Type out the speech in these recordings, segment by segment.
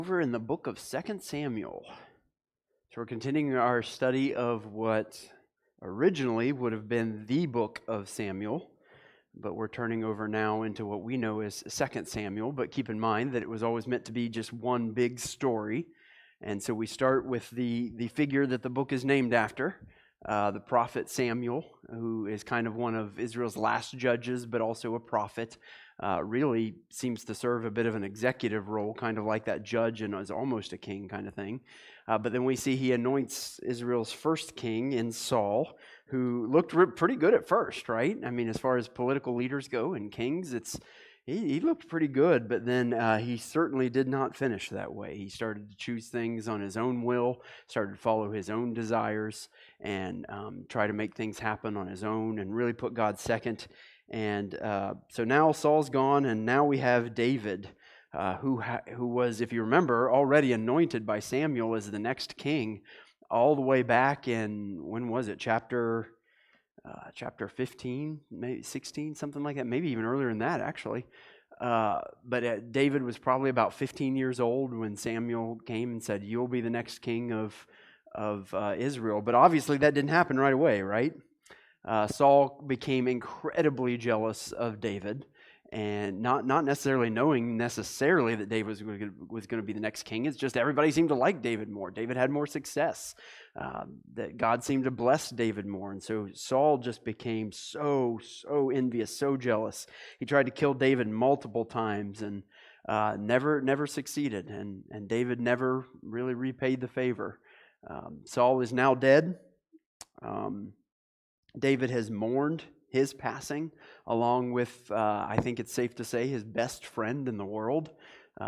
Over in the book of 2 Samuel. So we're continuing our study of what originally would have been the book of Samuel, but we're turning over now into what we know as 2 Samuel, but keep in mind that it was always meant to be just one big story. And so we start with the figure that the book is named after, the prophet Samuel, who is kind of one of Israel's last judges, but also a prophet. Really seems to serve a bit of an executive role, kind of like that judge and is almost a king kind of thing. But then we see he anoints Israel's first king in Saul, who looked pretty good at first, right? I mean, as far as political leaders go and kings, he looked pretty good, but then he certainly did not finish that way. He started to choose things on his own will, started to follow his own desires, and try to make things happen on his own and really put God second. And so now Saul's gone, and now we have David, who was, if you remember, already anointed by Samuel as the next king, all the way back in, when was it, chapter 15, maybe 16, something like that, maybe even earlier than that, actually. But David was probably about 15 years old when Samuel came and said, "You'll be the next king of Israel." But obviously that didn't happen right away, right? Saul became incredibly jealous of David, and not necessarily knowing necessarily that David was going to be the next king. It's just everybody seemed to like David more. David had more success. That God seemed to bless David more, and so Saul just became so envious, so jealous. He tried to kill David multiple times and never succeeded, and David never really repaid the favor. Saul is now dead. David has mourned his passing, along with, I think it's safe to say, his best friend in the world,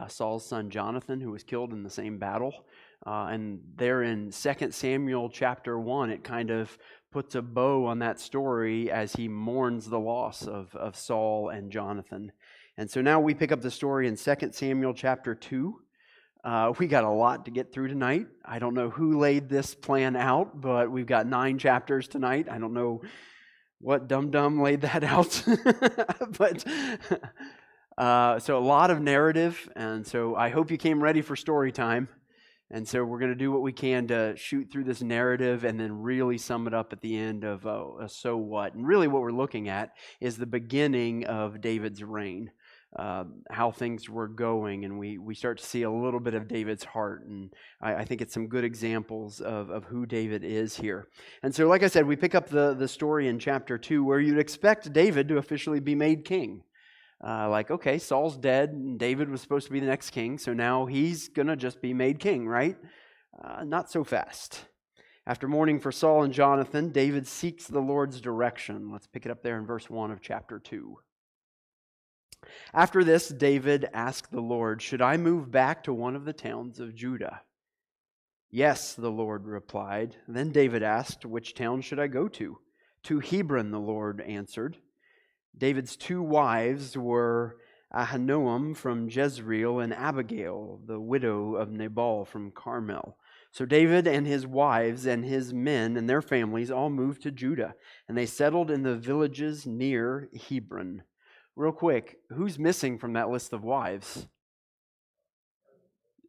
Saul's son Jonathan, who was killed in the same battle. And there in 2 Samuel chapter 1, it kind of puts a bow on that story as he mourns the loss of Saul and Jonathan. And so now we pick up the story in 2 Samuel chapter 2. We got a lot to get through tonight. I don't know who laid this plan out, but we've got 9 chapters tonight. I don't know what dum-dum laid that out. But so a lot of narrative, and so I hope you came ready for story time. And so we're going to do what we can to shoot through this narrative and then really sum it up at the end of a so what. And really what we're looking at is the beginning of David's reign. How things were going, and we start to see a little bit of David's heart, and I think it's some good examples of who David is here. And so, like I said, we pick up the story in chapter 2, where you'd expect David to officially be made king. Okay, Saul's dead, and David was supposed to be the next king, so now he's going to just be made king, right? Not so fast. After mourning for Saul and Jonathan, David seeks the Lord's direction. Let's pick it up there in verse 1 of chapter 2. After this, David asked the Lord, "Should I move back to one of the towns of Judah?" "Yes," the Lord replied. Then David asked, "Which town should I go to?" "To Hebron," the Lord answered. David's 2 wives were Ahinoam from Jezreel and Abigail, the widow of Nabal from Carmel. So David and his wives and his men and their families all moved to Judah, and they settled in the villages near Hebron. Real quick, who's missing from that list of wives?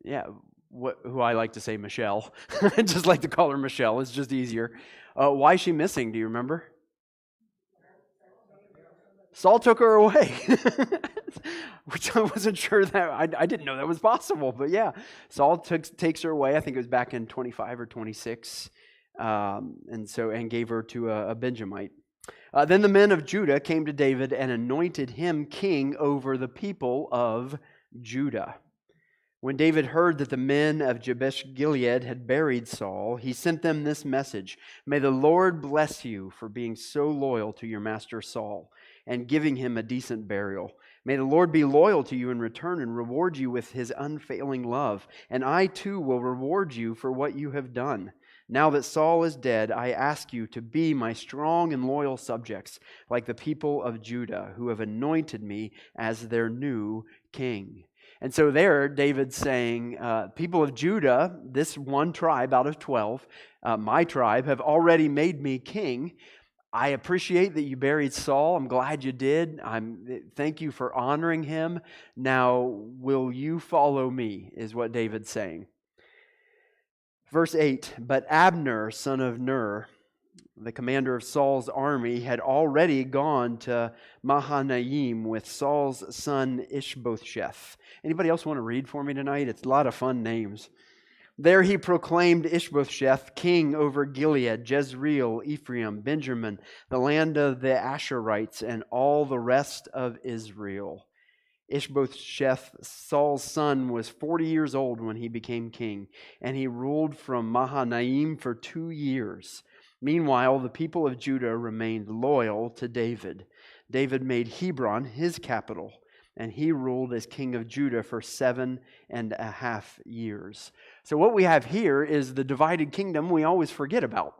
Yeah, who I like to say Michelle. I just like to call her Michelle. It's just easier. Why is she missing? Do you remember? Saul took her away, which I wasn't sure that, I didn't know that was possible, but yeah, Saul takes her away. I think it was back in 25 or 26, and gave her to a Benjamite. Then the men of Judah came to David and anointed him king over the people of Judah. When David heard that the men of Jabesh-Gilead had buried Saul, he sent them this message: "May the Lord bless you for being so loyal to your master Saul and giving him a decent burial. May the Lord be loyal to you in return and reward you with his unfailing love. And I too will reward you for what you have done. Now that Saul is dead, I ask you to be my strong and loyal subjects, like the people of Judah, who have anointed me as their new king." And so there, David's saying, people of Judah, this one tribe out of 12, my tribe, have already made me king. I appreciate that you buried Saul. I'm glad you did. Thank you for honoring him. Now, will you follow me, is what David's saying. Verse 8, but Abner, son of Ner, the commander of Saul's army, had already gone to Mahanaim with Saul's son Ishbosheth. Anybody else want to read for me tonight? It's a lot of fun names. There he proclaimed Ishbosheth king over Gilead, Jezreel, Ephraim, Benjamin, the land of the Asherites, and all the rest of Israel. Ishbosheth, Saul's son, was 40 years old when he became king, and he ruled from Mahanaim for 2 years. Meanwhile, the people of Judah remained loyal to David. David made Hebron his capital, and he ruled as king of Judah for 7.5 years. So what we have here is the divided kingdom we always forget about.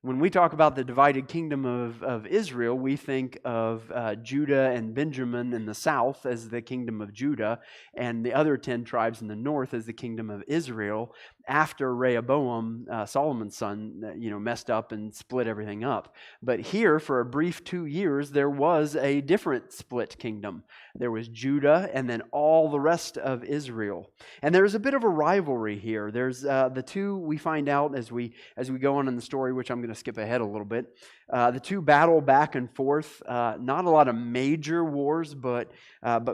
When we talk about the divided kingdom of Israel, we think of Judah and Benjamin in the south as the kingdom of Judah, and the other 10 tribes in the north as the kingdom of Israel. After Rehoboam, Solomon's son, messed up and split everything up. But here, for a brief 2 years, there was a different split kingdom. There was Judah and then all the rest of Israel. And there's a bit of a rivalry here. There's the two we find out as we go on in the story, which I'm going to skip ahead a little bit. The two battle back and forth. Not a lot of major wars, but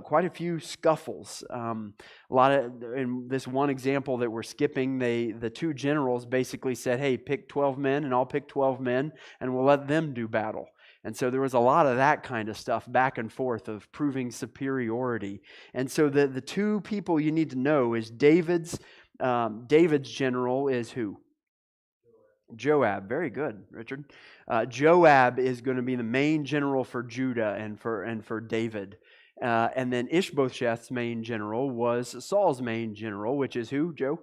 quite a few scuffles. In this one example that we're skipping, the two generals basically said, hey, pick 12 men and I'll pick 12 men and we'll let them do battle. And so there was a lot of that kind of stuff back and forth of proving superiority. And so the two people you need to know is David's general is who? Joab. Very good, Richard. Joab is going to be the main general for Judah and for David. And then Ishbosheth's main general was Saul's main general, which is who, Joe?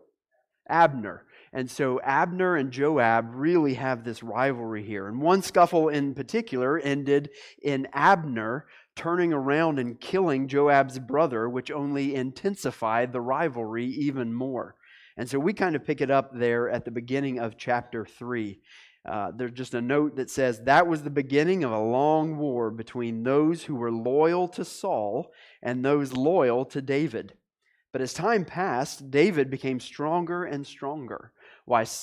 Abner. And so Abner and Joab really have this rivalry here. And one scuffle in particular ended in Abner turning around and killing Joab's brother, which only intensified the rivalry even more. And so we kind of pick it up there at the beginning of chapter 3. There's just a note that says, that was the beginning of a long war between those who were loyal to Saul and those loyal to David. But as time passed, David became stronger and stronger, while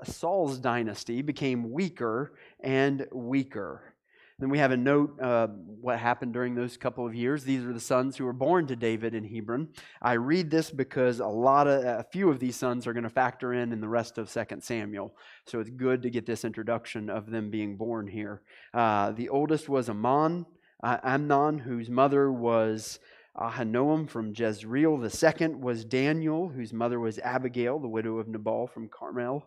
Saul's dynasty became weaker and weaker. Then we have a note what happened during those couple of years. These are the sons who were born to David in Hebron. I read this because a few of these sons are going to factor in the rest of 2 Samuel. So it's good to get this introduction of them being born here. The oldest was Amnon, whose mother was Ahinoam from Jezreel. The second was Daniel, whose mother was Abigail, the widow of Nabal from Carmel.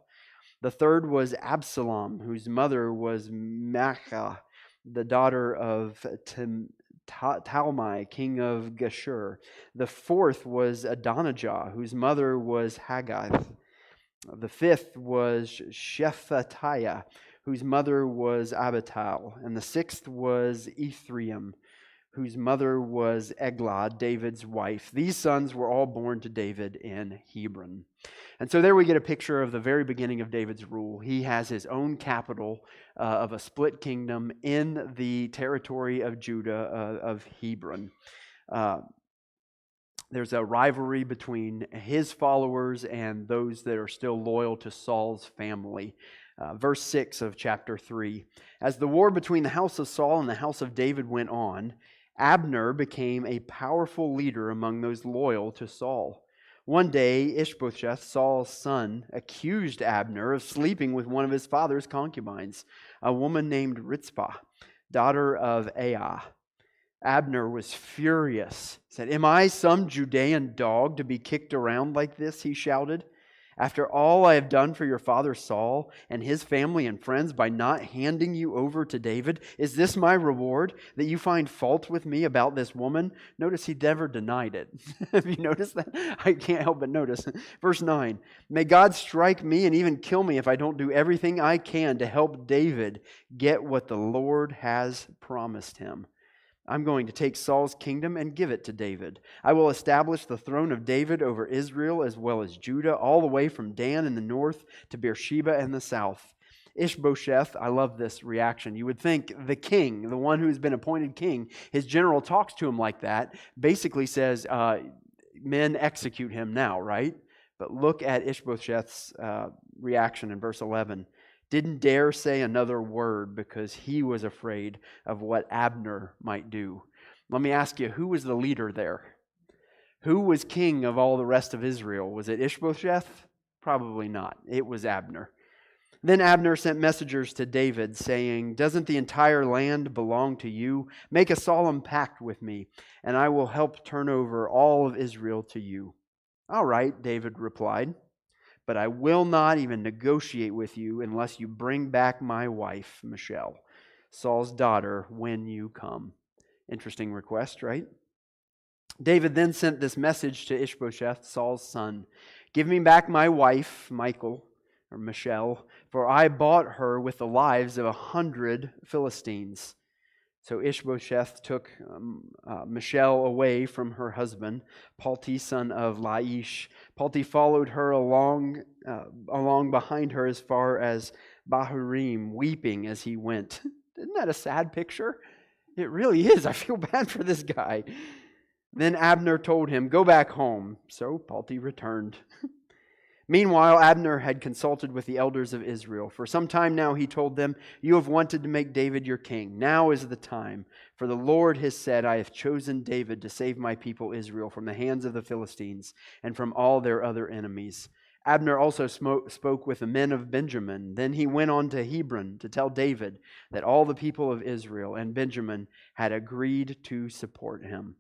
The third was Absalom, whose mother was Maachah, the daughter of Talmai, king of Geshur. The fourth was Adonijah, whose mother was Haggith. The fifth was Shephatiah, whose mother was Abital. And the sixth was Ephraim, whose mother was Eglah, David's wife. These sons were all born to David in Hebron. And so there we get a picture of the very beginning of David's rule. He has his own capital of a split kingdom in the territory of Judah, of Hebron. There's a rivalry between his followers and those that are still loyal to Saul's family. Verse 6 of chapter 3. As the war between the house of Saul and the house of David went on, Abner became a powerful leader among those loyal to Saul. One day, Ishbosheth, Saul's son, accused Abner of sleeping with one of his father's concubines, a woman named Rizpah, daughter of Aiah. Abner was furious. He said, "Am I some Judean dog to be kicked around like this?" he shouted. "After all I have done for your father Saul and his family and friends by not handing you over to David, is this my reward, that you find fault with me about this woman?" Notice he never denied it. Have you noticed that? I can't help but notice. Verse 9, "May God strike me and even kill me if I don't do everything I can to help David get what the Lord has promised him. I'm going to take Saul's kingdom and give it to David. I will establish the throne of David over Israel as well as Judah, all the way from Dan in the north to Beersheba in the south. Ishbosheth, I love this reaction. You would think the king, the one who's been appointed king, his general talks to him like that, basically says, men execute him now, right? But look at Ishbosheth's reaction in verse 11. Didn't dare say another word because he was afraid of what Abner might do. Let me ask you, who was the leader there? Who was king of all the rest of Israel? Was it Ishbosheth? Probably not. It was Abner. Then Abner sent messengers to David, saying, "Doesn't the entire land belong to you? Make a solemn pact with me, and I will help turn over all of Israel to you." "All right," David replied, "but I will not even negotiate with you unless you bring back my wife, Michal, Saul's daughter, when you come." Interesting request, right? David then sent this message to Ishbosheth, Saul's son. "Give me back my wife, Michal, for I bought her with the lives of 100 Philistines." So Ishbosheth took Michal away from her husband, Palti, son of Laish. Palti followed her along behind her as far as Bahurim, weeping as he went. Isn't that a sad picture? It really is. I feel bad for this guy. Then Abner told him, "Go back home." So Palti returned. Meanwhile, Abner had consulted with the elders of Israel. For some time now he told them, "You have wanted to make David your king. Now is the time. For the Lord has said, I have chosen David to save my people Israel from the hands of the Philistines and from all their other enemies." Abner also spoke with the men of Benjamin. Then he went on to Hebron to tell David that all the people of Israel and Benjamin had agreed to support him.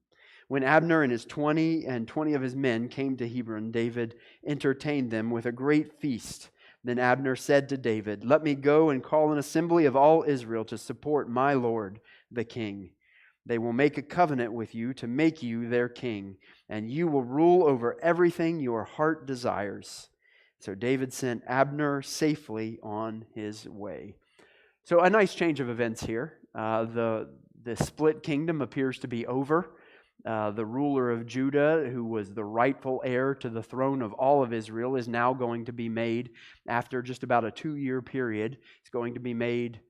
When Abner and his 20 of his men came to Hebron, David entertained them with a great feast. Then Abner said to David, "Let me go and call an assembly of all Israel to support my lord, the king. They will make a covenant with you to make you their king, and you will rule over everything your heart desires." So David sent Abner safely on his way. So a nice change of events here. The split kingdom appears to be over. The ruler of Judah, who was the rightful heir to the throne of all of Israel, is now going to be made, after just about a 2-year period, he's going to be made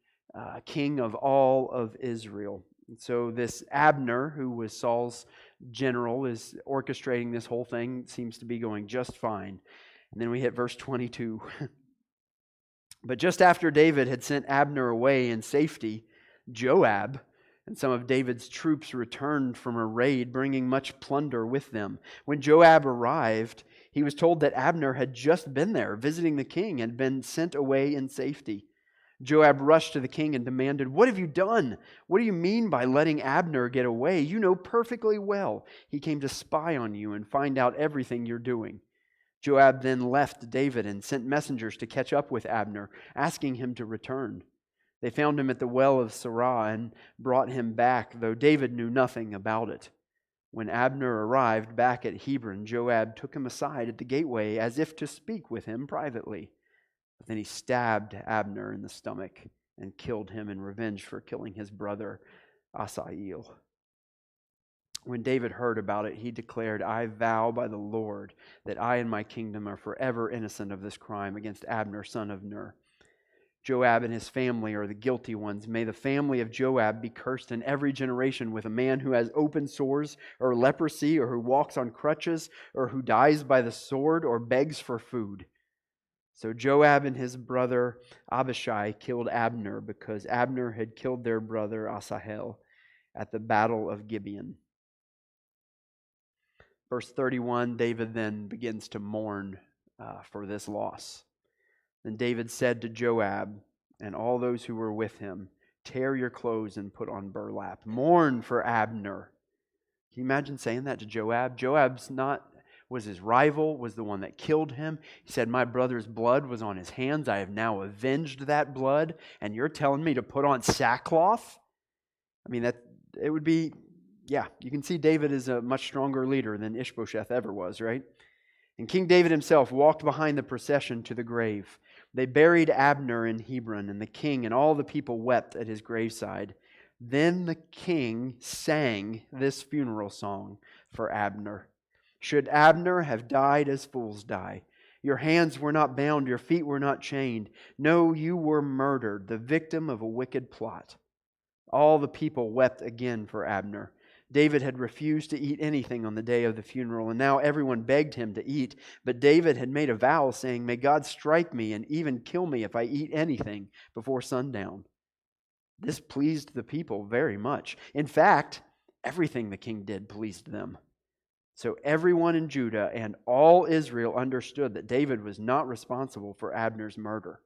king of all of Israel. And so this Abner, who was Saul's general, is orchestrating this whole thing. Seems to be going just fine. And then we hit verse 22. But just after David had sent Abner away in safety, Joab and some of David's troops returned from a raid, bringing much plunder with them. When Joab arrived, he was told that Abner had just been there, visiting the king, and been sent away in safety. Joab rushed to the king and demanded, "What have you done? What do you mean by letting Abner get away? You know perfectly well he came to spy on you and find out everything you're doing." Joab then left David and sent messengers to catch up with Abner, asking him to return. They found him at the well of Sirah and brought him back, though David knew nothing about it. When Abner arrived back at Hebron, Joab took him aside at the gateway as if to speak with him privately. But then he stabbed Abner in the stomach and killed him in revenge for killing his brother Asahel. When David heard about it, he declared, "I vow by the Lord that I and my kingdom are forever innocent of this crime against Abner, son of Ner. Joab and his family are the guilty ones. May the family of Joab be cursed in every generation with a man who has open sores or leprosy, or who walks on crutches, or who dies by the sword or begs for food." So Joab and his brother Abishai killed Abner because Abner had killed their brother Asahel at the battle of Gibeon. Verse 31, David then begins to mourn for this loss. Then David said to Joab and all those who were with him, "Tear your clothes and put on burlap. Mourn for Abner." Can you imagine saying that to Joab? Was his rival, was the one that killed him. He said, "My brother's blood was on his hands. I have now avenged that blood, and you're telling me to put on sackcloth?" I mean, it would be, you can see David is a much stronger leader than Ishbosheth ever was, right? And King David himself walked behind the procession to the grave. They buried Abner in Hebron, and the king and all the people wept at his graveside. Then the king sang this funeral song for Abner. "Should Abner have died as fools die, Your hands were not bound, your feet were not chained. No, you were murdered, the victim of a wicked plot." All the people wept again for Abner. David had refused to eat anything on the day of the funeral, and now everyone begged him to eat. But David had made a vow, saying, "May God strike me and even kill me if I eat anything before sundown." This pleased the people very much. In fact, everything the king did pleased them. So everyone in Judah and all Israel understood that David was not responsible for Abner's murder.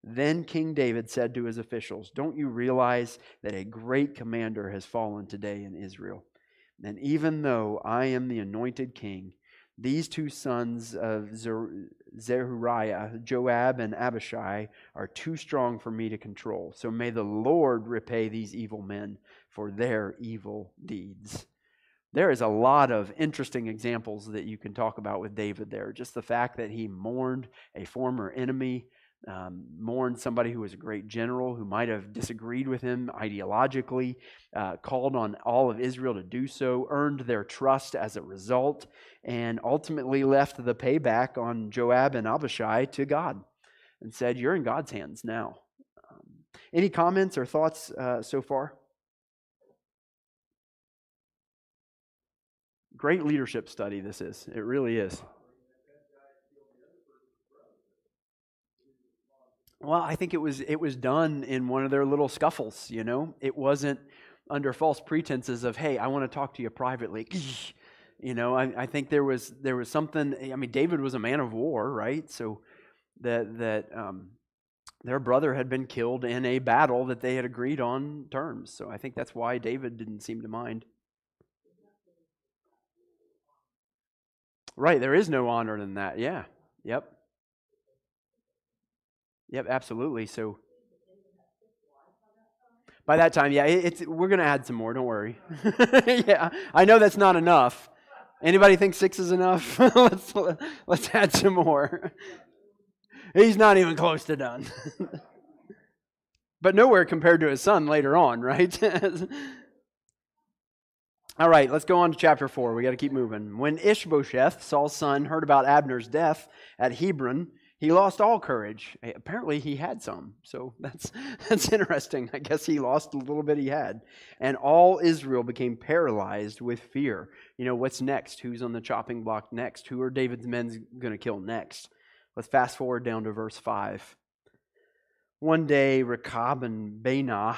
Then King David said to his officials, "Don't you realize that a great commander has fallen today in Israel? And even though I am the anointed king, these two sons of Zeruiah, Joab and Abishai, are too strong for me to control. So may the Lord repay these evil men for their evil deeds." There is a lot of interesting examples that you can talk about with David there. Just the fact that he mourned a former enemy, mourned somebody who was a great general who might have disagreed with him ideologically, called on all of Israel to do so, earned their trust as a result, and ultimately left the payback on Joab and Abishai to God and said, "You're in God's hands now." Any comments or thoughts so far? Great leadership study this is. It really is. Well, I think it was done in one of their little scuffles, you know. It wasn't under false pretenses of, "Hey, I want to talk to you privately." You know, I think there was something. I mean, David was a man of war, right? So that their brother had been killed in a battle that they had agreed on terms. So I think that's why David didn't seem to mind. Right, there is no honor in that. Yeah. Yep. Yep, absolutely. So by that time, yeah, we're going to add some more, don't worry. Yeah, I know that's not enough. Anybody think 6 is enough? let's add some more. He's not even close to done. But nowhere compared to his son later on, right? All right, let's go on to chapter 4. We got to keep moving. When Ishbosheth, Saul's son, heard about Abner's death at Hebron, he lost all courage. Apparently he had some, so that's interesting. I guess he lost a little bit he had. And all Israel became paralyzed with fear. You know, what's next? Who's on the chopping block next? Who are David's men going to kill next? Let's fast forward down to verse 5. One day, Rechab and Baanah,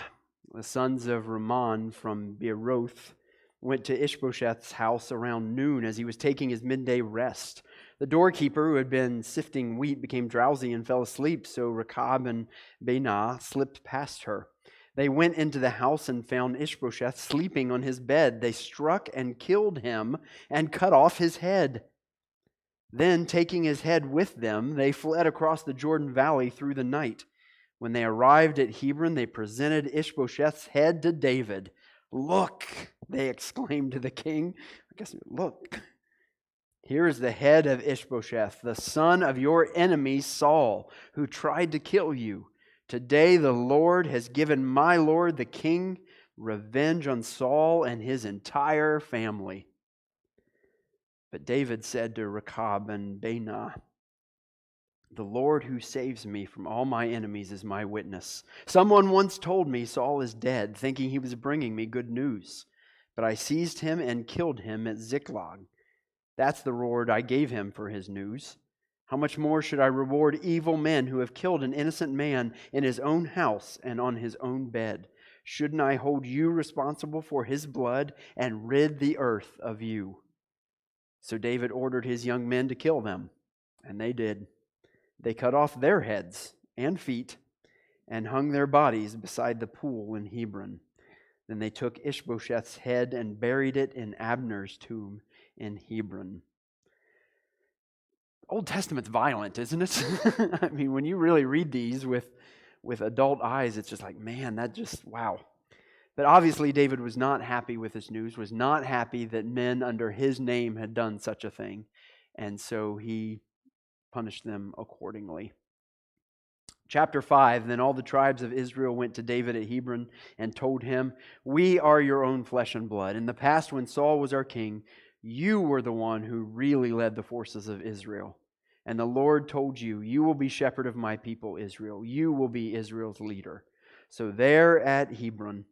the sons of Rimmon from Beeroth, went to Ishbosheth's house around noon as he was taking his midday rest. The doorkeeper, who had been sifting wheat, became drowsy and fell asleep, so Rechab and Baanah slipped past her. They went into the house and found Ishbosheth sleeping on his bed. They struck and killed him and cut off his head. Then, taking his head with them, they fled across the Jordan Valley through the night. When they arrived at Hebron, they presented Ishbosheth's head to David. "Look," they exclaimed to the king. Look. "Here is the head of Ishbosheth, the son of your enemy Saul, who tried to kill you. Today the Lord has given my lord the king revenge on Saul and his entire family." But David said to Rechab and Baanah, "The Lord who saves me from all my enemies is my witness. Someone once told me Saul is dead, thinking he was bringing me good news. But I seized him and killed him at Ziklag. That's the reward I gave him for his news. How much more should I reward evil men who have killed an innocent man in his own house and on his own bed? Shouldn't I hold you responsible for his blood and rid the earth of you?" So David ordered his young men to kill them, and they did. They cut off their heads and feet and hung their bodies beside the pool in Hebron. Then they took Ishbosheth's head and buried it in Abner's tomb in Hebron. Old Testament's violent, isn't it? I mean, when you really read these with adult eyes, it's just like, man, wow. But obviously David was not happy with this news, was not happy that men under his name had done such a thing. And so he punished them accordingly. Chapter 5, then all the tribes of Israel went to David at Hebron and told him, "We are your own flesh and blood. In the past, when Saul was our king, you were the one who really led the forces of Israel. And the Lord told you, you will be shepherd of my people Israel. You will be Israel's leader. So there at Hebron,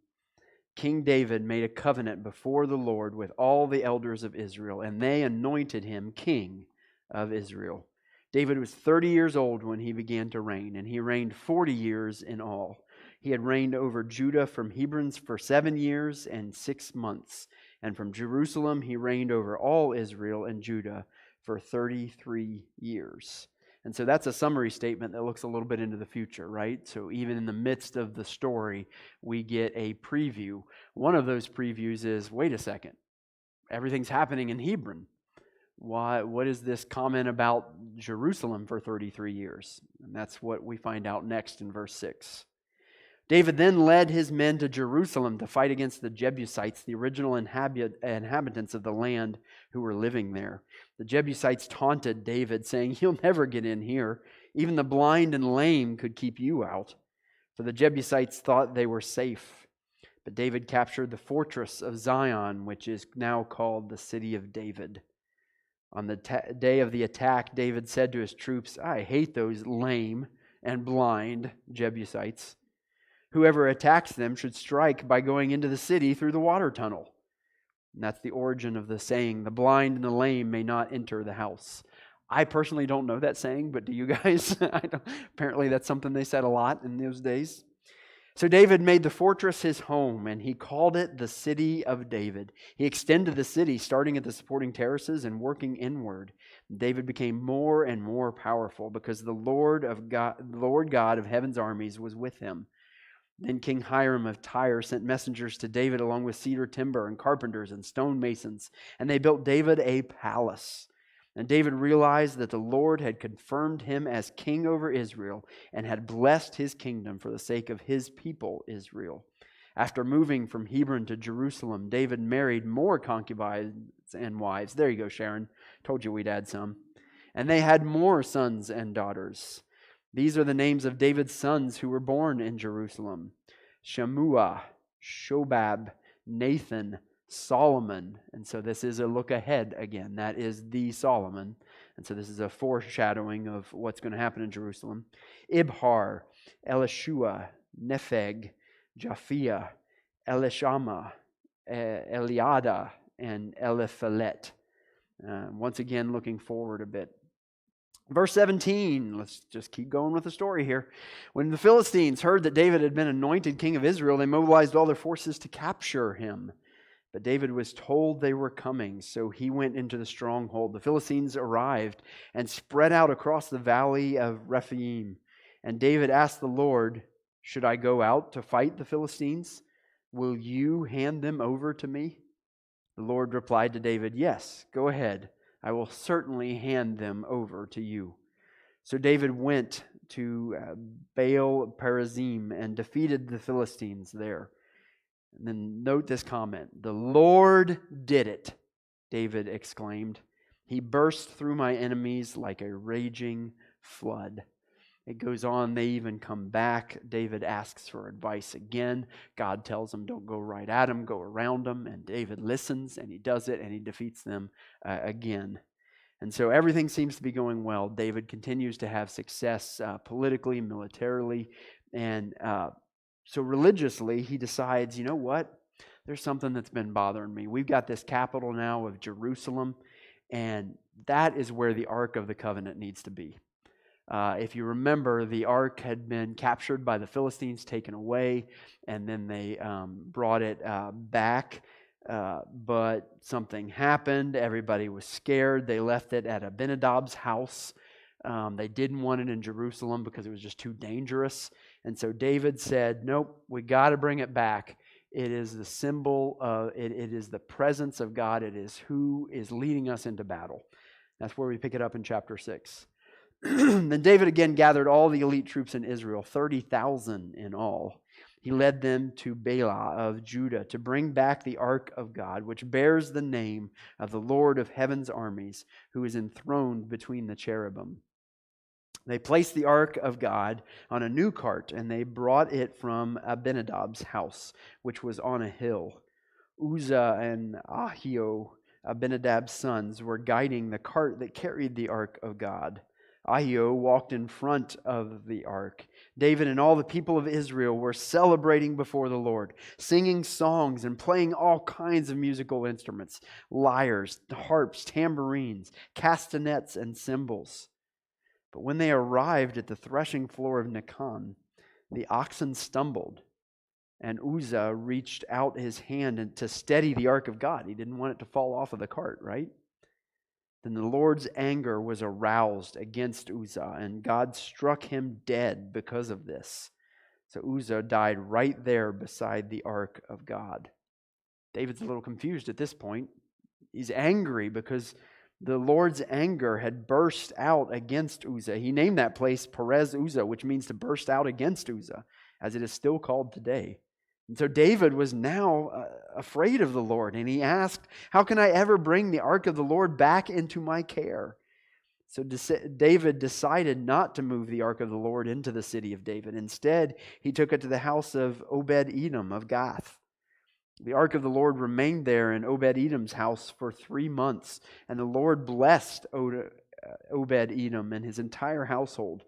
King David made a covenant before the Lord with all the elders of Israel, and they anointed him king of Israel. David was 30 years old when he began to reign, and he reigned 40 years in all. He had reigned over Judah from Hebron for 7 years and 6 months, and from Jerusalem he reigned over all Israel and Judah for 33 years. And so that's a summary statement that looks a little bit into the future, right? So even in the midst of the story, we get a preview. One of those previews is, wait a second, everything's happening in Hebron. What is this comment about Jerusalem for 33 years? And that's what we find out next in verse 6. David then led his men to Jerusalem to fight against the Jebusites, the original inhabitants of the land who were living there. The Jebusites taunted David, saying, "You'll never get in here. Even the blind and lame could keep you out." For the Jebusites thought they were safe. But David captured the fortress of Zion, which is now called the City of David. On the day of the attack, David said to his troops, "I hate those lame and blind Jebusites. Whoever attacks them should strike by going into the city through the water tunnel." And that's the origin of the saying, "The blind and the lame may not enter the house." I personally don't know that saying, but do you guys? Apparently that's something they said a lot in those days. So David made the fortress his home, and he called it the City of David. He extended the city, starting at the supporting terraces and working inward. David became more and more powerful because the Lord God of heaven's armies was with him. Then King Hiram of Tyre sent messengers to David along with cedar timber and carpenters and stonemasons, and they built David a palace. And David realized that the Lord had confirmed him as king over Israel and had blessed his kingdom for the sake of his people Israel. After moving from Hebron to Jerusalem, David married more concubines and wives. There you go, Sharon. Told you we'd add some. And they had more sons and daughters. These are the names of David's sons who were born in Jerusalem: Shammua, Shobab, Nathan, Solomon. And so this is a look ahead again. That is the Solomon. And so this is a foreshadowing of what's going to happen in Jerusalem. Ibhar, Elishua, Nepheg, Japhia, Elishama, Eliada, and Eliphalet. Once again, looking forward a bit. Verse 17, let's just keep going with the story here. When the Philistines heard that David had been anointed king of Israel, they mobilized all their forces to capture him. But David was told they were coming, so he went into the stronghold. The Philistines arrived and spread out across the valley of Rephaim. And David asked the Lord, "Should I go out to fight the Philistines? Will you hand them over to me?" The Lord replied to David, "Yes, go ahead. I will certainly hand them over to you." So David went to Baal Perazim and defeated the Philistines there. And then note this comment: "The Lord did it," David exclaimed. "He burst through my enemies like a raging flood." It goes on, they even come back. David asks for advice again. God tells him, don't go right at him, go around him. And David listens, and he does it, and he defeats them again. And so everything seems to be going well. David continues to have success politically, militarily, and so religiously, he decides, you know what? There's something that's been bothering me. We've got this capital now of Jerusalem, and that is where the Ark of the Covenant needs to be. If you remember, the ark had been captured by the Philistines, taken away, and then they brought it back. But something happened. Everybody was scared. They left it at Abinadab's house. They didn't want it in Jerusalem because it was just too dangerous. And so David said, nope, we got to bring it back. It is the symbol of, it is the presence of God. It is who is leading us into battle. That's where we pick it up in chapter 6. Then David again gathered all the elite troops in Israel, 30,000 in all. He led them to Bela of Judah to bring back the ark of God, which bears the name of the Lord of heaven's armies, who is enthroned between the cherubim. They placed the ark of God on a new cart, and they brought it from Abinadab's house, which was on a hill. Uzzah and Ahio, Abinadab's sons, were guiding the cart that carried the ark of God. Ahio walked in front of the ark. David and all the people of Israel were celebrating before the Lord, singing songs and playing all kinds of musical instruments, lyres, harps, tambourines, castanets, and cymbals. But when they arrived at the threshing floor of Nacon, the oxen stumbled, and Uzzah reached out his hand to steady the ark of God. He didn't want it to fall off of the cart, right? Then the Lord's anger was aroused against Uzzah, and God struck him dead because of this. So Uzzah died right there beside the ark of God. David's a little confused at this point. He's angry because the Lord's anger had burst out against Uzzah. He named that place Perez Uzzah, which means to burst out against Uzzah, as it is still called today. And so David was now afraid of the Lord, and he asked, "How can I ever bring the ark of the Lord back into my care?" So David decided not to move the ark of the Lord into the city of David. Instead, he took it to the house of Obed-Edom of Gath. The ark of the Lord remained there in Obed-Edom's house for 3 months, and the Lord blessed Obed-Edom and his entire household.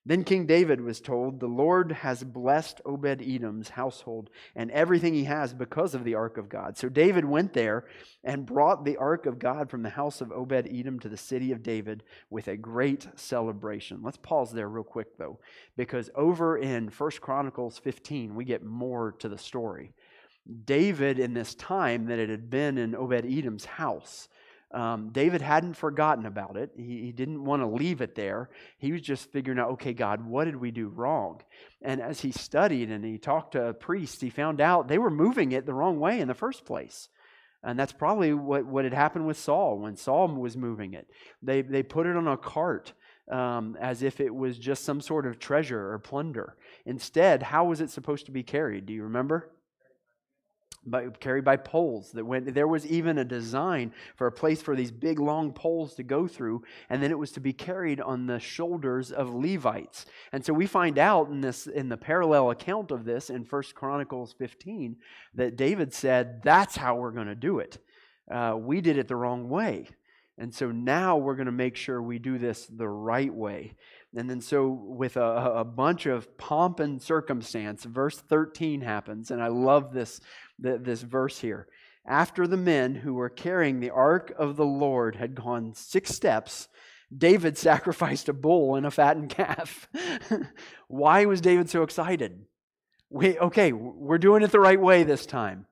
Then King David was told, "The Lord has blessed Obed-Edom's household and everything he has because of the ark of God." So David went there and brought the ark of God from the house of Obed-Edom to the city of David with a great celebration. Let's pause there real quick, though, because over in 1 Chronicles 15, we get more to the story. David, in this time that it had been in Obed-Edom's house, David hadn't forgotten about it. He didn't want to leave it there. He was just figuring out, okay, God, what did we do wrong? And as he studied and he talked to priests, he found out they were moving it the wrong way in the first place. And that's probably what had happened with Saul when Saul was moving it. They put it on a cart as if it was just some sort of treasure or plunder. Instead, how was it supposed to be carried? Do you remember? Carried by poles. There was even a design for a place for these big long poles to go through, and then it was to be carried on the shoulders of Levites. And so we find out in the parallel account of this in 1 Chronicles 15 that David said, "That's how we're going to do it. We did it the wrong way. And so now we're going to make sure we do this the right way." And then so with a bunch of pomp and circumstance, verse 13 happens, and I love this verse here. After the men who were carrying the ark of the Lord had gone 6 steps, David sacrificed a bull and a fattened calf. Why was David so excited? We're doing it the right way this time.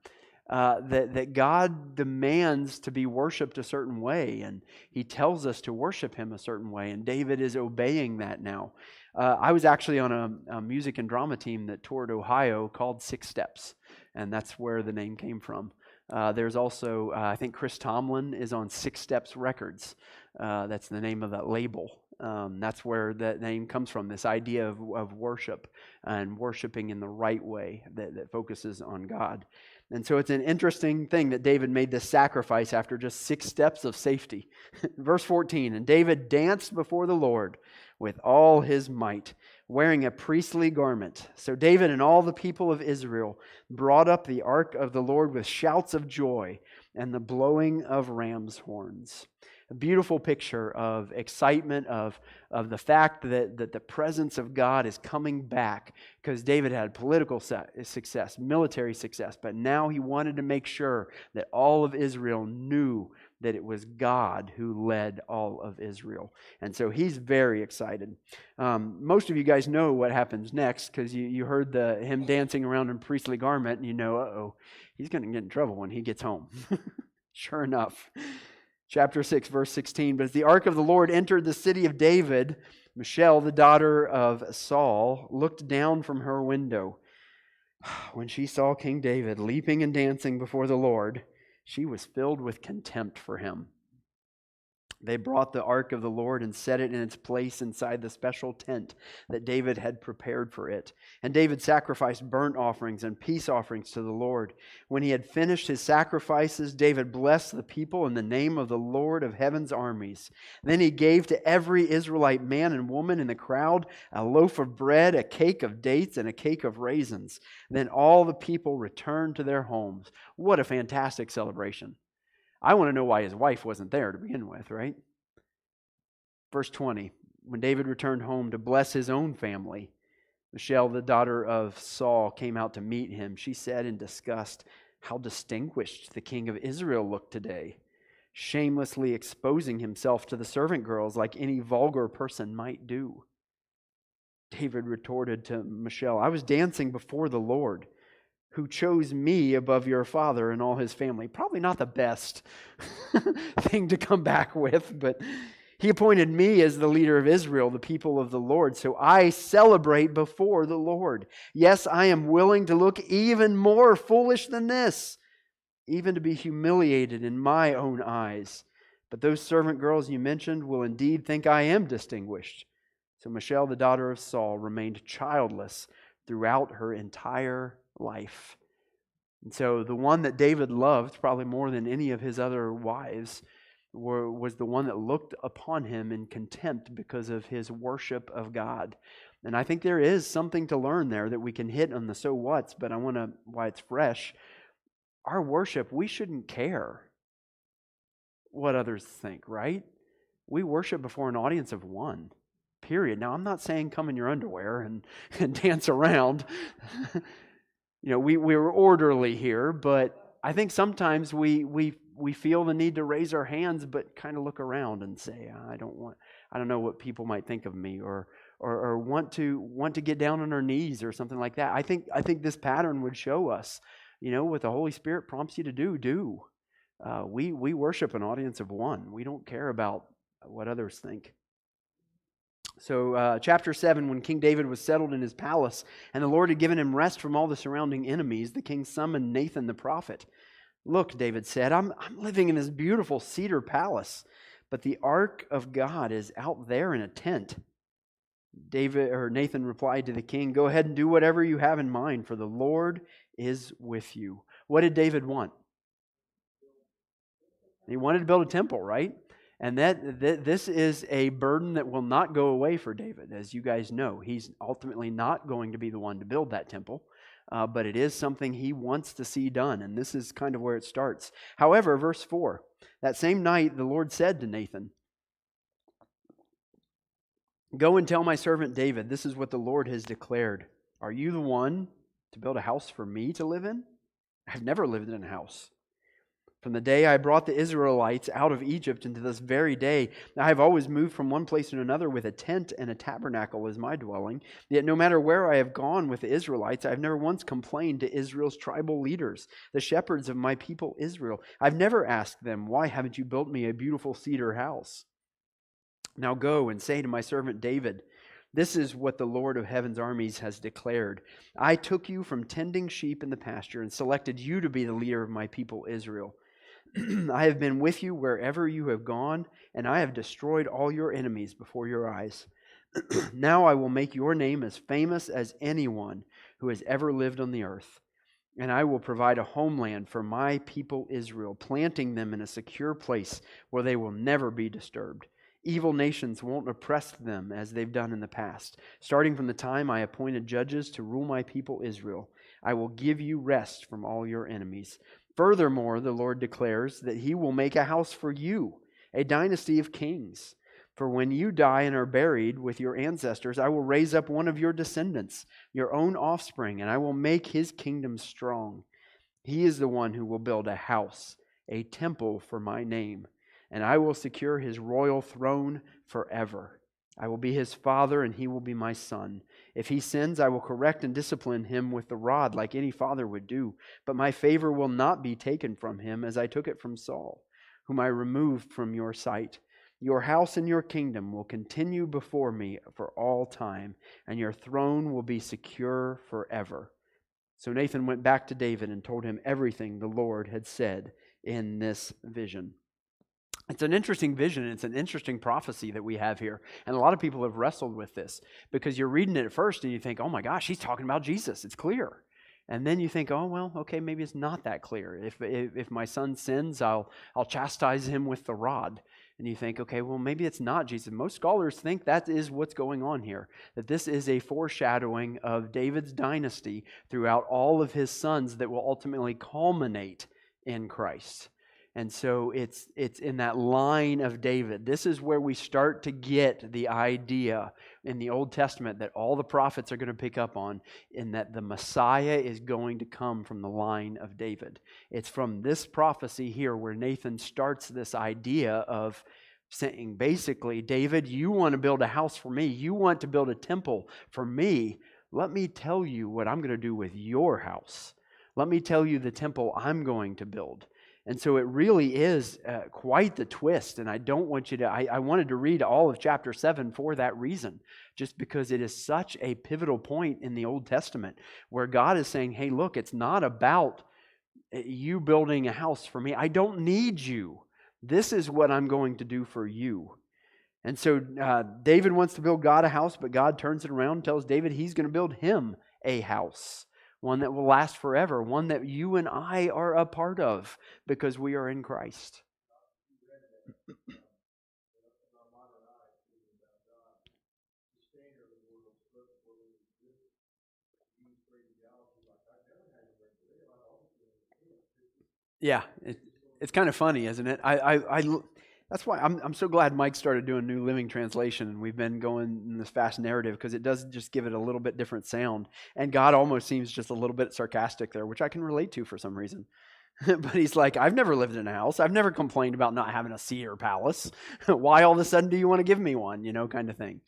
That God demands to be worshipped a certain way, and He tells us to worship Him a certain way, and David is obeying that now. I was actually on a music and drama team that toured Ohio called 6 Steps, and that's where the name came from. There's also, I think Chris Tomlin is on 6 Steps Records. That's the name of that label. That's where that name comes from, this idea of worship and worshiping in the right way that focuses on God. And so it's an interesting thing that David made this sacrifice after just 6 steps of safety. Verse 14, "And David danced before the Lord with all his might, wearing a priestly garment. So David and all the people of Israel brought up the ark of the Lord with shouts of joy and the blowing of ram's horns." A beautiful picture of excitement, of the fact that the presence of God is coming back, because David had political success, military success, but now he wanted to make sure that all of Israel knew that it was God who led all of Israel. And so he's very excited. Most of you guys know what happens next, because you heard him dancing around in priestly garment, and you know, he's going to get in trouble when he gets home. Sure enough. Chapter 6, verse 16, "But as the ark of the Lord entered the city of David, Michal, the daughter of Saul, looked down from her window. When she saw King David leaping and dancing before the Lord, she was filled with contempt for him. They brought the ark of the Lord and set it in its place inside the special tent that David had prepared for it. And David sacrificed burnt offerings and peace offerings to the Lord. When he had finished his sacrifices, David blessed the people in the name of the Lord of heaven's armies. Then he gave to every Israelite man and woman in the crowd a loaf of bread, a cake of dates, and a cake of raisins. Then all the people returned to their homes." What a fantastic celebration. I want to know why his wife wasn't there to begin with, right? Verse 20, When David returned home to bless his own family, Michal, the daughter of Saul, came out to meet him. She said in disgust, "How distinguished the king of Israel looked today, shamelessly exposing himself to the servant girls like any vulgar person might do." David retorted to Michal, "I was dancing before the Lord, who chose me above your father and all his family." Probably not the best thing to come back with, but he appointed me as the leader of Israel, the people of the Lord. So I celebrate before the Lord. Yes, I am willing to look even more foolish than this, even to be humiliated in my own eyes. But those servant girls you mentioned will indeed think I am distinguished. So Michal, the daughter of Saul, remained childless throughout her entire life. And so the one that David loved, probably more than any of his other wives, was the one that looked upon him in contempt because of his worship of God. And I think there is something to learn there that we can hit on the so whats, but why it's fresh. Our worship, we shouldn't care what others think, right? We worship before an audience of one, period. Now, I'm not saying come in your underwear and dance around. We're orderly here, but I think sometimes we feel the need to raise our hands, but kind of look around and say, I don't know what people might think of me, or want to get down on our knees or something like that. I think this pattern would show us, what the Holy Spirit prompts you to do. We worship an audience of one. We don't care about what others think. So chapter 7, when King David was settled in his palace and the Lord had given him rest from all the surrounding enemies, the king summoned Nathan the prophet. "Look," David said, I'm living in this beautiful cedar palace, but the ark of God is out there in a tent." Nathan replied to the king, "Go ahead and do whatever you have in mind, for the Lord is with you." What did David want? He wanted to build a temple, right? And this is a burden that will not go away for David. As you guys know, he's ultimately not going to be the one to build that temple, but it is something he wants to see done, and this is kind of where it starts. However, verse 4, that same night the Lord said to Nathan, "Go and tell my servant David, this is what the Lord has declared. Are you the one to build a house for me to live in? I've never lived in a house. From the day I brought the Israelites out of Egypt into this very day, I have always moved from one place to another with a tent and a tabernacle as my dwelling. Yet no matter where I have gone with the Israelites, I have never once complained to Israel's tribal leaders, the shepherds of my people Israel. I've never asked them, 'Why haven't you built me a beautiful cedar house?' Now go and say to my servant David, 'This is what the Lord of heaven's armies has declared. I took you from tending sheep in the pasture and selected you to be the leader of my people Israel. I have been with you wherever you have gone, and I have destroyed all your enemies before your eyes. Now I will make your name as famous as anyone who has ever lived on the earth. And I will provide a homeland for my people Israel, planting them in a secure place where they will never be disturbed. Evil nations won't oppress them as they've done in the past. Starting from the time I appointed judges to rule my people Israel, I will give you rest from all your enemies. Furthermore, the Lord declares that He will make a house for you, a dynasty of kings. For when you die and are buried with your ancestors, I will raise up one of your descendants, your own offspring, and I will make his kingdom strong. He is the one who will build a house, a temple for my name, and I will secure his royal throne forever. I will be his father, and he will be my son. If he sins, I will correct and discipline him with the rod like any father would do. But my favor will not be taken from him as I took it from Saul, whom I removed from your sight. Your house and your kingdom will continue before me for all time, and your throne will be secure forever." So Nathan went back to David and told him everything the Lord had said in this vision. It's an interesting vision. It's an interesting prophecy that we have here. And a lot of people have wrestled with this because you're reading it at first and you think, oh my gosh, he's talking about Jesus. It's clear. And then you think, oh, well, okay, maybe it's not that clear. If my son sins, I'll chastise him with the rod. And you think, okay, well, maybe it's not Jesus. Most scholars think that is what's going on here, that this is a foreshadowing of David's dynasty throughout all of his sons that will ultimately culminate in Christ. And so it's in that line of David. This is where we start to get the idea in the Old Testament that all the prophets are going to pick up on, in that the Messiah is going to come from the line of David. It's from this prophecy here where Nathan starts this idea of saying, basically, David, you want to build a house for me. You want to build a temple for me. Let me tell you what I'm going to do with your house. Let me tell you the temple I'm going to build. And so it really is quite the twist. And I don't want you to, I wanted to read all of chapter 7 for that reason, just because it is such a pivotal point in the Old Testament where God is saying, hey, look, it's not about you building a house for me. I don't need you. This is what I'm going to do for you. And so David wants to build God a house, but God turns it around and tells David he's going to build him a house, one that will last forever, one that you and I are a part of because we are in Christ. Yeah, it's kind of funny, isn't it? That's why I'm so glad Mike started doing New Living Translation, and we've been going in this fast narrative, because it does just give it a little bit different sound. And God almost seems just a little bit sarcastic there, which I can relate to for some reason. But he's like, I've never lived in a house. I've never complained about not having a cedar palace. Why all of a sudden do you want to give me one? Kind of thing.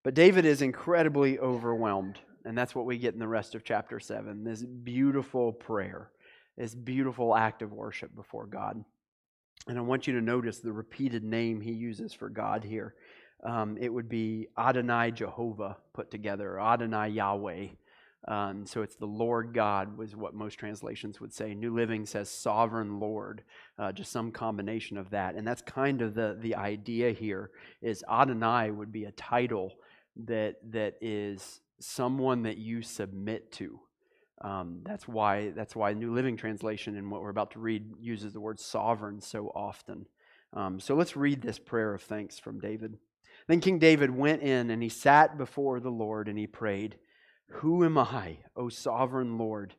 But David is incredibly overwhelmed, and that's what we get in the rest of chapter 7, this beautiful prayer, this beautiful act of worship before God. And I want you to notice the repeated name he uses for God here. It would be Adonai Jehovah put together, Adonai Yahweh. So it's the Lord God was what most translations would say. New Living says Sovereign Lord, just some combination of that. And that's kind of the idea here, is Adonai would be a title that is someone that you submit to. That's why New Living Translation and what we're about to read uses the word sovereign so often. So let's read this prayer of thanks from David. Then King David went in and he sat before the Lord and he prayed, "Who am I, O sovereign Lord?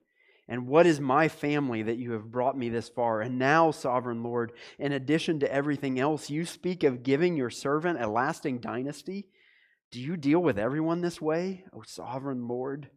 And what is my family that you have brought me this far? And now, sovereign Lord, in addition to everything else, you speak of giving your servant a lasting dynasty. Do you deal with everyone this way, O sovereign Lord?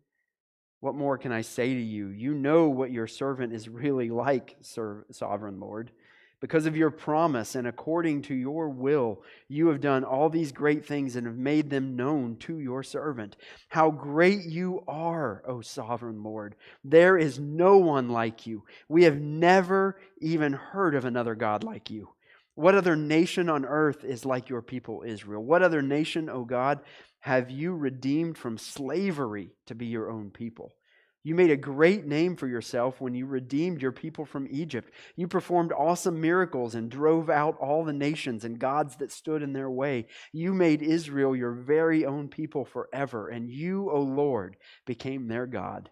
What more can I say to you? You know what your servant is really like, sovereign Lord. Because of your promise and according to your will, you have done all these great things and have made them known to your servant. How great you are, O sovereign Lord. There is no one like you. We have never even heard of another God like you. What other nation on earth is like your people Israel? What other nation, O God, have you redeemed from slavery to be your own people? You made a great name for yourself when you redeemed your people from Egypt. You performed awesome miracles and drove out all the nations and gods that stood in their way. You made Israel your very own people forever, and you, O Lord, became their God.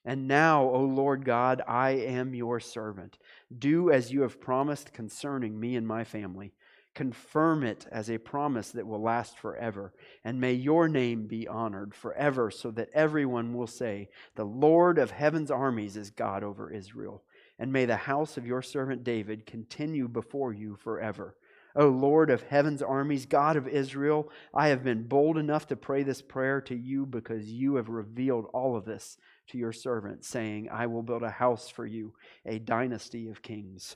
And now, O Lord God, I am your servant. Do as you have promised concerning me and my family. Confirm it as a promise that will last forever. And may your name be honored forever, so that everyone will say, the Lord of heaven's armies is God over Israel. And may the house of your servant David continue before you forever. O Lord of heaven's armies, God of Israel, I have been bold enough to pray this prayer to you because you have revealed all of this to your servant, saying, I will build a house for you, a dynasty of kings.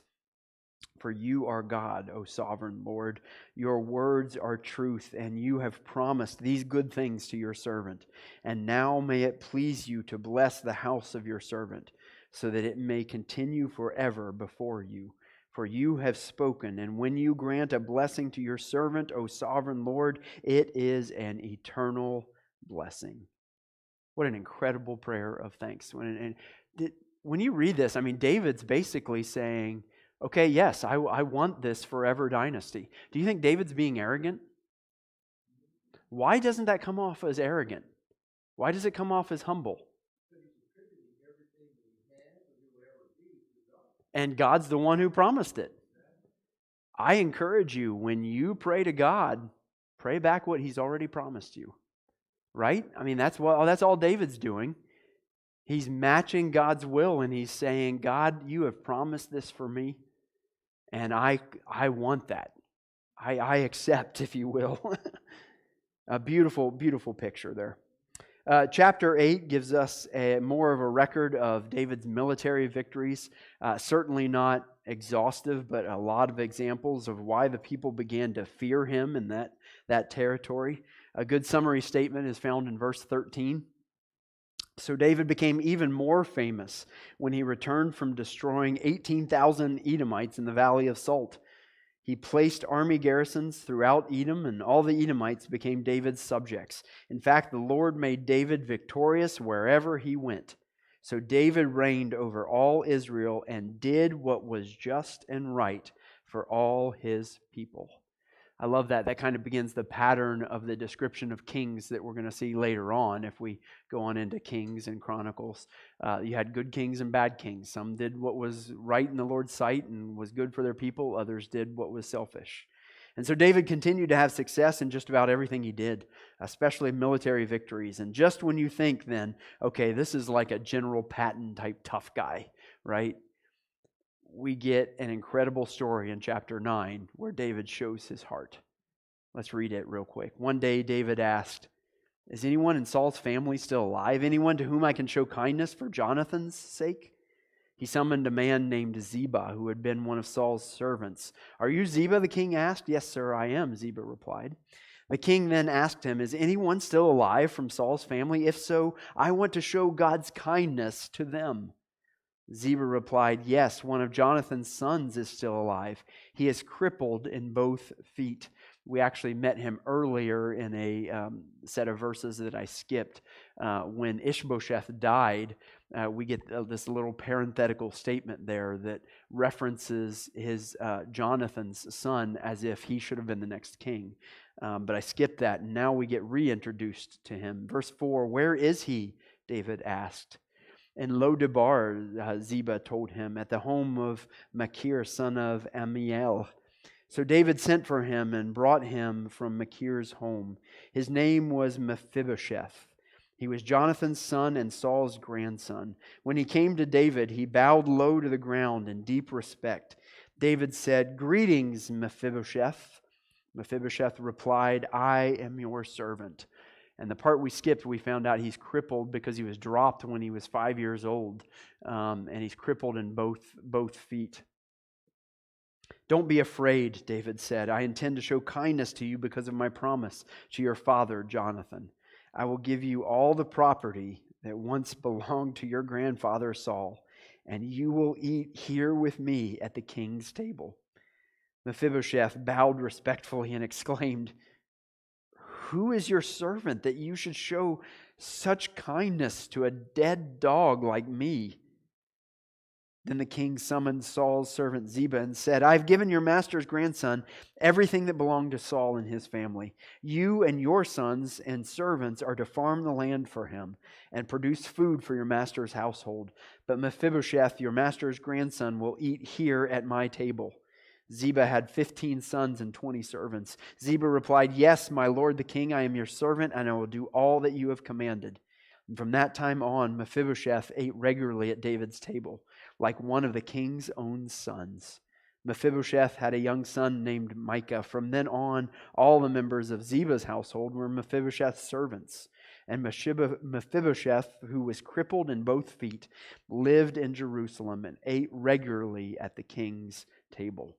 For you are God, O sovereign Lord. Your words are truth, and you have promised these good things to your servant. And now may it please you to bless the house of your servant, so that it may continue forever before you. For you have spoken, and when you grant a blessing to your servant, O sovereign Lord, it is an eternal blessing. What an incredible prayer of thanks. When you read this, David's basically saying, okay, yes, I want this forever dynasty. Do you think David's being arrogant? Why doesn't that come off as arrogant? Why does it come off as humble? And God's the one who promised it. I encourage you, when you pray to God, pray back what He's already promised you. Right? That's all David's doing. He's matching God's will and he's saying, God, you have promised this for me. And I want that. I accept, if you will. A beautiful, beautiful picture there. Chapter 8 gives us more of a record of David's military victories. Certainly not exhaustive, but a lot of examples of why the people began to fear him in that territory. A good summary statement is found in verse 13. So David became even more famous when he returned from destroying 18,000 Edomites in the Valley of Salt. He placed army garrisons throughout Edom, and all the Edomites became David's subjects. In fact, the Lord made David victorious wherever he went. So David reigned over all Israel and did what was just and right for all his people. I love that. That kind of begins the pattern of the description of kings that we're going to see later on if we go on into Kings and Chronicles. You had good kings and bad kings. Some did what was right in the Lord's sight and was good for their people. Others did what was selfish. And so David continued to have success in just about everything he did, especially military victories. And just when you think then, okay, this is like a General Patton type tough guy, right? We get an incredible story in chapter 9 where David shows his heart. Let's read it real quick. One day David asked, "Is anyone in Saul's family still alive? Anyone to whom I can show kindness for Jonathan's sake?" He summoned a man named Ziba, who had been one of Saul's servants. "Are you Ziba?" the king asked. "Yes, sir, I am," Ziba replied. The king then asked him, "Is anyone still alive from Saul's family? If so, I want to show God's kindness to them." Ziba replied, "Yes, one of Jonathan's sons is still alive. He is crippled in both feet." We actually met him earlier in a set of verses that I skipped. When Ishbosheth died, we get this little parenthetical statement there that references his Jonathan's son as if he should have been the next king. But I skipped that, and now we get reintroduced to him. Verse 4, "Where is he?" David asked. "In Lodebar," Ziba told him, "at the home of Machir, son of Amiel." So David sent for him and brought him from Machir's home. His name was Mephibosheth. He was Jonathan's son and Saul's grandson. When he came to David, he bowed low to the ground in deep respect. David said, "Greetings, Mephibosheth." Mephibosheth replied, "I am your servant." And the part we skipped, we found out he's crippled because he was dropped when he was 5 years old. And he's crippled in both feet. "Don't be afraid," David said. "I intend to show kindness to you because of my promise to your father, Jonathan. I will give you all the property that once belonged to your grandfather Saul, and you will eat here with me at the king's table." Mephibosheth bowed respectfully and exclaimed, "Who is your servant that you should show such kindness to a dead dog like me?" Then the king summoned Saul's servant Ziba and said, "I've given your master's grandson everything that belonged to Saul and his family. You and your sons and servants are to farm the land for him and produce food for your master's household. But Mephibosheth, your master's grandson, will eat here at my table." Ziba had 15 sons and 20 servants. Ziba replied, "Yes, my lord the king, I am your servant, and I will do all that you have commanded." And from that time on, Mephibosheth ate regularly at David's table, like one of the king's own sons. Mephibosheth had a young son named Micah. From then on, all the members of Ziba's household were Mephibosheth's servants. And Mephibosheth, who was crippled in both feet, lived in Jerusalem and ate regularly at the king's table.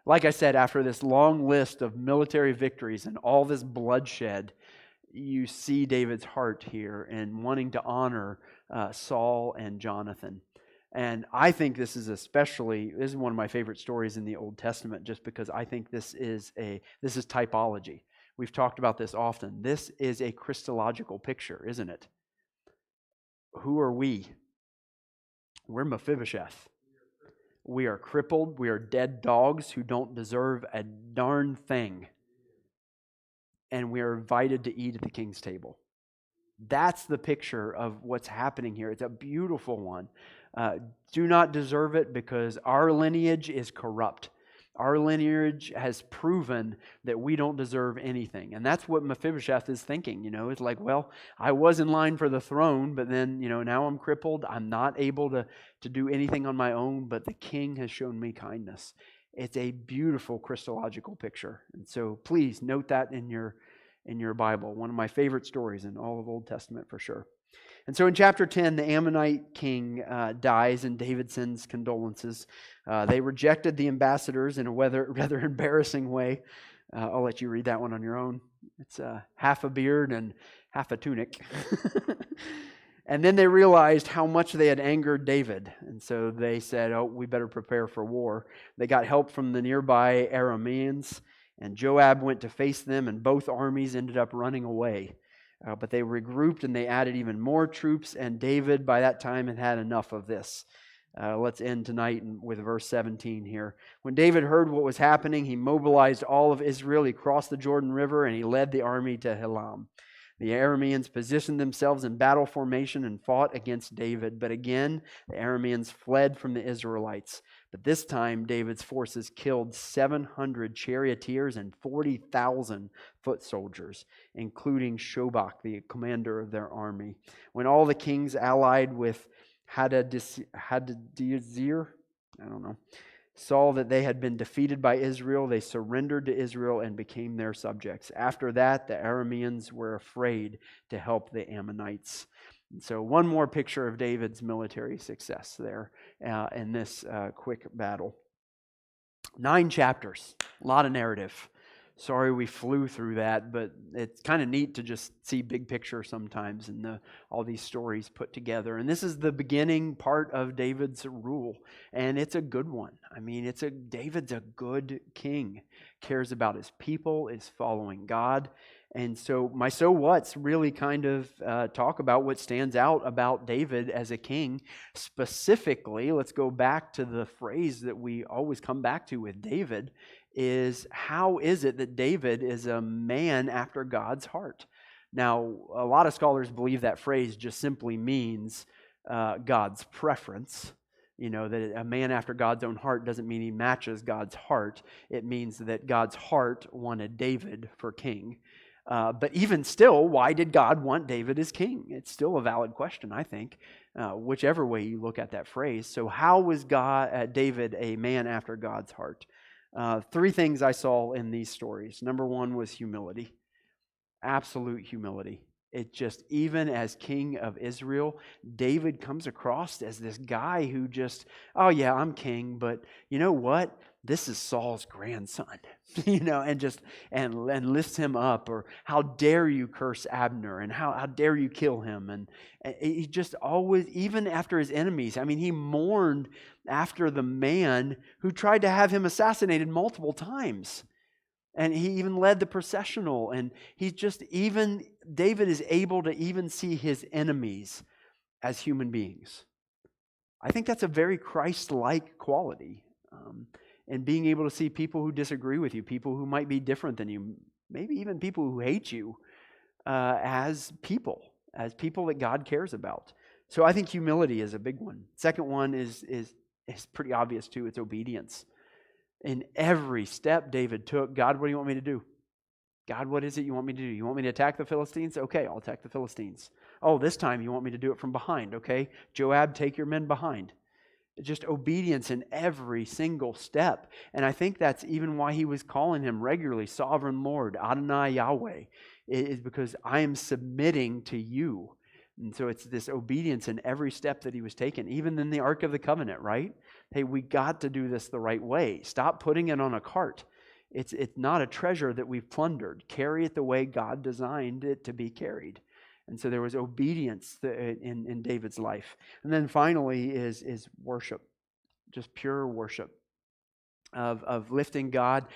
Like I said, after this long list of military victories and all this bloodshed, you see David's heart here in wanting to honor Saul and Jonathan. And I think this is one of my favorite stories in the Old Testament, just because I think this is typology. We've talked about this often. This is a Christological picture, isn't it? Who are we? We're Mephibosheth. We are crippled. We are dead dogs who don't deserve a darn thing. And we are invited to eat at the king's table. That's the picture of what's happening here. It's a beautiful one. Do not deserve it because our lineage is corrupt. Our lineage has proven that we don't deserve anything. And that's what Mephibosheth is thinking. It's like, well, I was in line for the throne, but then, now I'm crippled. I'm not able to do anything on my own, but the king has shown me kindness. It's a beautiful Christological picture. And so please note that in your Bible. One of my favorite stories in all of Old Testament for sure. And so in chapter 10, the Ammonite king dies, and David sends condolences. They rejected the ambassadors in a rather embarrassing way. I'll let you read that one on your own. It's half a beard and half a tunic. And then they realized how much they had angered David. And so they said, oh, we better prepare for war. They got help from the nearby Arameans, and Joab went to face them, and both armies ended up running away. But they regrouped and they added even more troops, and David by that time had had enough of this. Let's end tonight with verse 17 here. When David heard what was happening, he mobilized all of Israel. He crossed the Jordan River and he led the army to Helam. The Arameans positioned themselves in battle formation and fought against David. But again, the Arameans fled from the Israelites. But this time, David's forces killed 700 charioteers and 40,000 foot soldiers, including Shobach, the commander of their army. When all the kings allied with Hadadezer, saw that they had been defeated by Israel, they surrendered to Israel and became their subjects. After that, the Arameans were afraid to help the Ammonites. And so one more picture of David's military success there in this quick battle. 9 chapters, a lot of narrative. Sorry we flew through that, but it's kind of neat to just see big picture sometimes and all these stories put together. And this is the beginning part of David's rule, and it's a good one. I mean, David's a good king, cares about his people, is following God. And so my so what's really kind of talk about what stands out about David as a king. Specifically, let's go back to the phrase that we always come back to with David, is how is it that David is a man after God's heart? Now, a lot of scholars believe that phrase just simply means God's preference. You know, that a man after God's own heart doesn't mean he matches God's heart. It means that God's heart wanted David for king. But even still, why did God want David as king? It's still a valid question, I think, whichever way you look at that phrase. So how was David a man after God's heart? 3 things I saw in these stories. Number 1 was humility. Absolute humility. It just, even as king of Israel, David comes across as this guy who just, oh yeah, I'm king, but you know what? This is Saul's grandson, and lifts him up. Or how dare you curse Abner, and how dare you kill him? And he just always, even after his enemies, I mean, he mourned after the man who tried to have him assassinated multiple times. And he even led the processional. And David is able to even see his enemies as human beings. I think that's a very Christ-like quality. And being able to see people who disagree with you, people who might be different than you, maybe even people who hate you, as people that God cares about. So I think humility is a big one. Second one is pretty obvious too. It's obedience. In every step David took, God, what do you want me to do? God, what is it you want me to do? You want me to attack the Philistines? Okay, I'll attack the Philistines. Oh, this time you want me to do it from behind. Okay, Joab, take your men behind. Just obedience in every single step. And I think that's even why he was calling him regularly Sovereign Lord, Adonai Yahweh, is because I am submitting to you. And so it's this obedience in every step that he was taking, even in the Ark of the Covenant, right? Hey, we got to do this the right way. Stop putting it on a cart. It's not a treasure that we've plundered. Carry it the way God designed it to be carried. And so there was obedience in David's life. And then finally is worship, just pure worship of lifting God.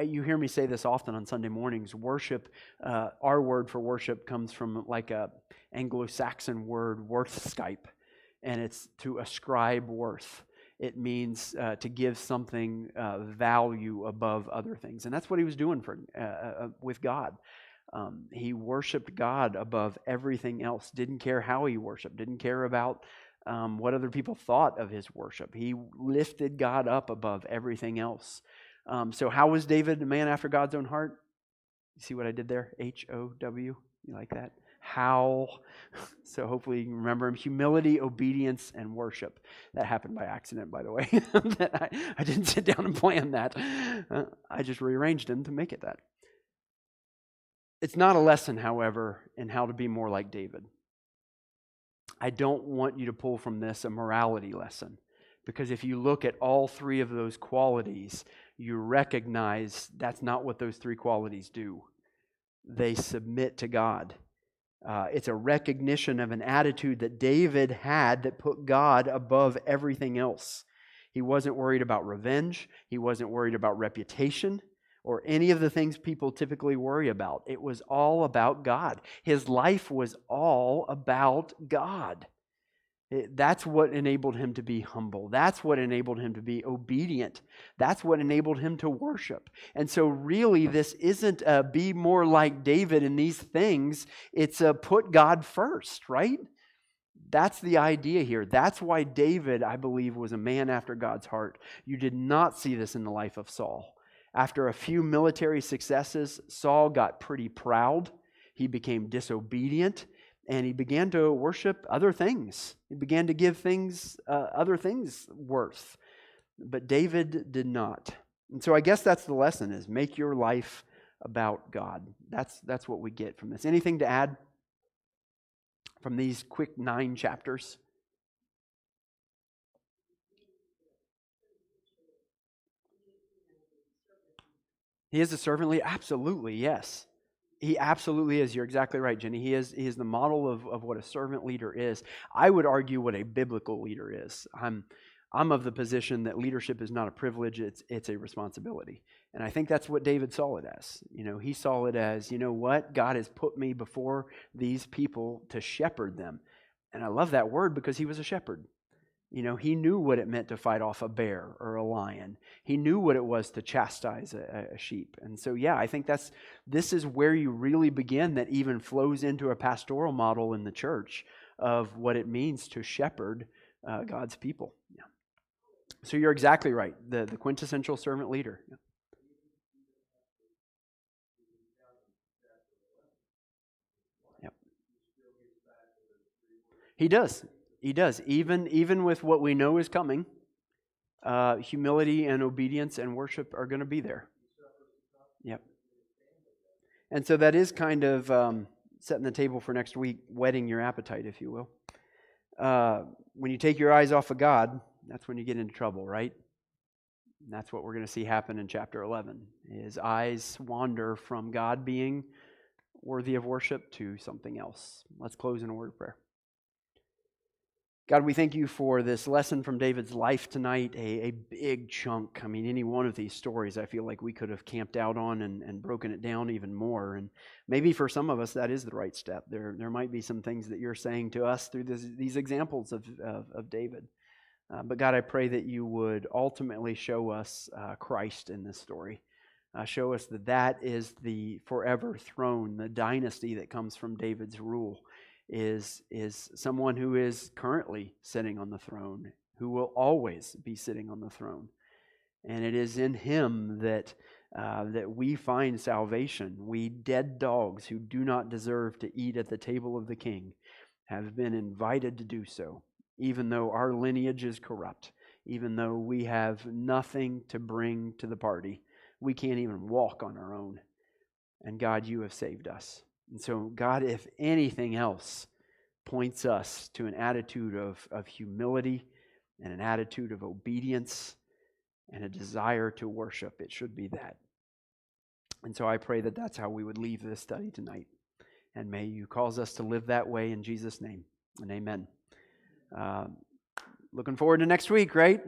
You hear me say this often on Sunday mornings. Worship, our word for worship comes from like a Anglo-Saxon word, worthskype, and it's to ascribe worth. It means to give something value above other things. And that's what he was doing with God. He worshiped God above everything else. Didn't care how he worshiped. Didn't care about what other people thought of his worship. He lifted God up above everything else. So how was David a man after God's own heart? You see what I did there? H-O-W. You like that? How? So hopefully you can remember him. Humility, obedience, and worship. That happened by accident, by the way. I didn't sit down and plan that. I just rearranged him to make it that. It's not a lesson, however, in how to be more like David. I don't want you to pull from this a morality lesson, because if you look at all three of those qualities, you recognize that's not what those three qualities do. They submit to God. It's a recognition of an attitude that David had that put God above everything else. He wasn't worried about revenge. He wasn't worried about reputation or any of the things people typically worry about. It was all about God. His life was all about God. That's what enabled him to be humble. That's what enabled him to be obedient. That's what enabled him to worship. And so really, this isn't a be more like David in these things. It's a put God first, right? That's the idea here. That's why David, I believe, was a man after God's heart. You did not see this in the life of Saul. After a few military successes, Saul got pretty proud. He became disobedient. And he began to worship other things. He began to give things, other things worth. But David did not. And so I guess that's the lesson, is make your life about God. That's what we get from this. Anything to add from these quick 9 chapters? He is a servant leader? Absolutely, yes. He absolutely is. You're exactly right, Jenny. He is the model of what a servant leader is. I would argue what a biblical leader is. I'm of the position that leadership is not a privilege, it's a responsibility. And I think that's what David saw it as. He saw it as, you know what? God has put me before these people to shepherd them. And I love that word because he was a shepherd. He knew what it meant to fight off a bear or a lion. He knew what it was to chastise a sheep. And so, yeah, I think this is where you really begin, that even flows into a pastoral model in the church of what it means to shepherd God's people. Yeah. So you're exactly right. The quintessential servant leader. Yeah. Yep. He does. He does. Even with what we know is coming, humility and obedience and worship are going to be there. Yep. And so that is kind of setting the table for next week, whetting your appetite, if you will. When you take your eyes off of God, that's when you get into trouble, right? And that's what we're going to see happen in chapter 11. His eyes wander from God being worthy of worship to something else. Let's close in a word of prayer. God, we thank you for this lesson from David's life tonight, a big chunk. I mean, any one of these stories I feel like we could have camped out on and broken it down even more. And maybe for some of us that is the right step. There might be some things that you're saying to us through these examples of David. But God, I pray that you would ultimately show us Christ in this story. Show us that is the forever throne, the dynasty that comes from David's rule. Is someone who is currently sitting on the throne, who will always be sitting on the throne. And it is in him that we find salvation. We dead dogs who do not deserve to eat at the table of the king have been invited to do so, even though our lineage is corrupt, even though we have nothing to bring to the party. We can't even walk on our own. And God, you have saved us. And so, God, if anything else points us to an attitude of humility and an attitude of obedience and a desire to worship, it should be that. And so I pray that that's how we would leave this study tonight. And may you cause us to live that way in Jesus' name. And amen. Looking forward to next week, right?